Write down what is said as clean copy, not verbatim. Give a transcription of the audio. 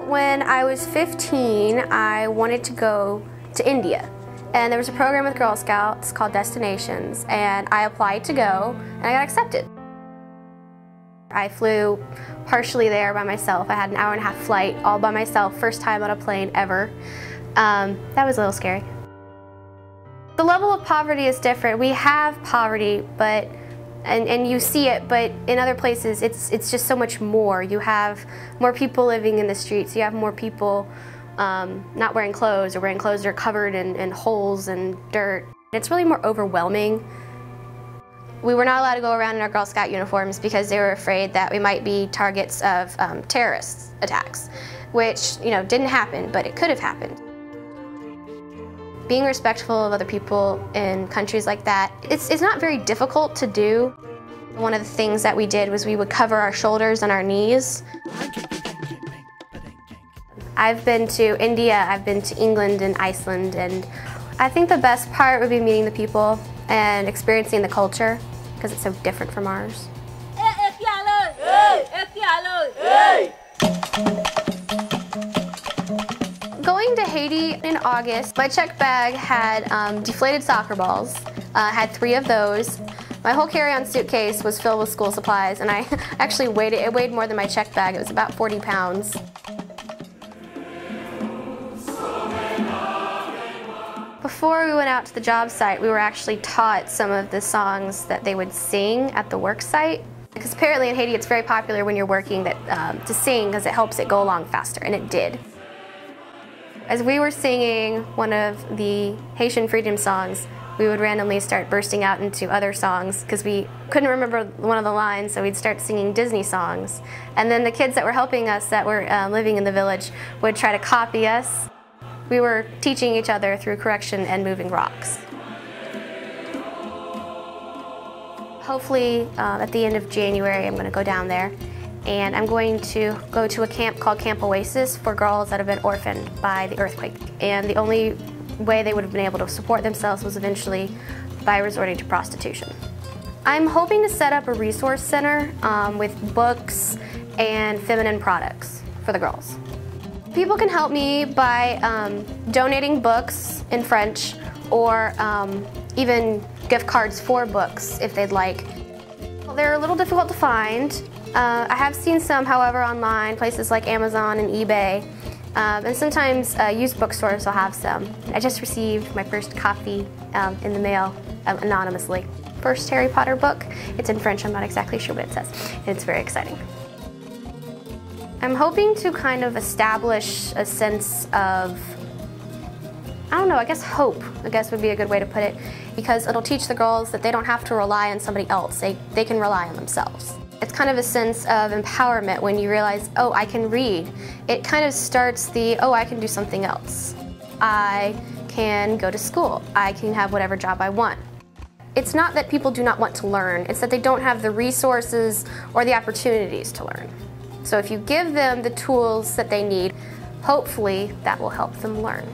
When I was 15, I wanted to go to India. And there was a program with Girl Scouts called Destinations, and I applied to go, and I got accepted. I flew partially there by myself. I had an hour-and-a-half flight all by myself, first time on a plane ever. That was a little scary. The level of poverty is different. We have poverty, but and you see it, but in other places it's just so much more. You have more people living in the streets. You have more people not wearing clothes, or wearing clothes that are covered in holes and dirt. It's really more overwhelming. We were not allowed to go around in our Girl Scout uniforms because they were afraid that we might be targets of terrorist attacks, which, you know, didn't happen, but it could have happened. Being respectful of other people in countries like that, it's not very difficult to do. One of the things that we did was we would cover our shoulders and our knees. I've been to India, I've been to England and Iceland, and I think the best part would be meeting the people and experiencing the culture, because it's so different from ours. Going to Haiti in August, my check bag had deflated soccer balls. I had 3 of those. My whole carry-on suitcase was filled with school supplies, and I actually it weighed more than my check bag. It was about 40 pounds. Before we went out to the job site, we were actually taught some of the songs that they would sing at the work site. Because apparently in Haiti it's very popular when you're working to sing, because it helps it go along faster, and it did. As we were singing one of the Haitian freedom songs, we would randomly start bursting out into other songs because we couldn't remember one of the lines, so we'd start singing Disney songs. And then the kids that were helping us, that were living in the village, would try to copy us. We were teaching each other through correction and moving rocks. Hopefully at the end of January I'm going to go down there, and I'm going to go to a camp called Camp Oasis for girls that have been orphaned by the earthquake. And the only way they would have been able to support themselves was eventually by resorting to prostitution. I'm hoping to set up a resource center with books and feminine products for the girls. People can help me by donating books in French, or even gift cards for books if they'd like. They're a little difficult to find. I have seen some, however, online, places like Amazon and eBay, and sometimes used bookstores will have some. I just received my first copy in the mail anonymously. First Harry Potter book. It's in French, I'm not exactly sure what it says. It's very exciting. I'm hoping to kind of establish a sense of, I don't know, I guess hope, I guess would be a good way to put it, because it'll teach the girls that they don't have to rely on somebody else, they can rely on themselves. It's kind of a sense of empowerment when you realize, oh, I can read. It kind of starts the, oh, I can do something else. I can go to school. I can have whatever job I want. It's not that people do not want to learn, it's that they don't have the resources or the opportunities to learn. So if you give them the tools that they need, hopefully that will help them learn.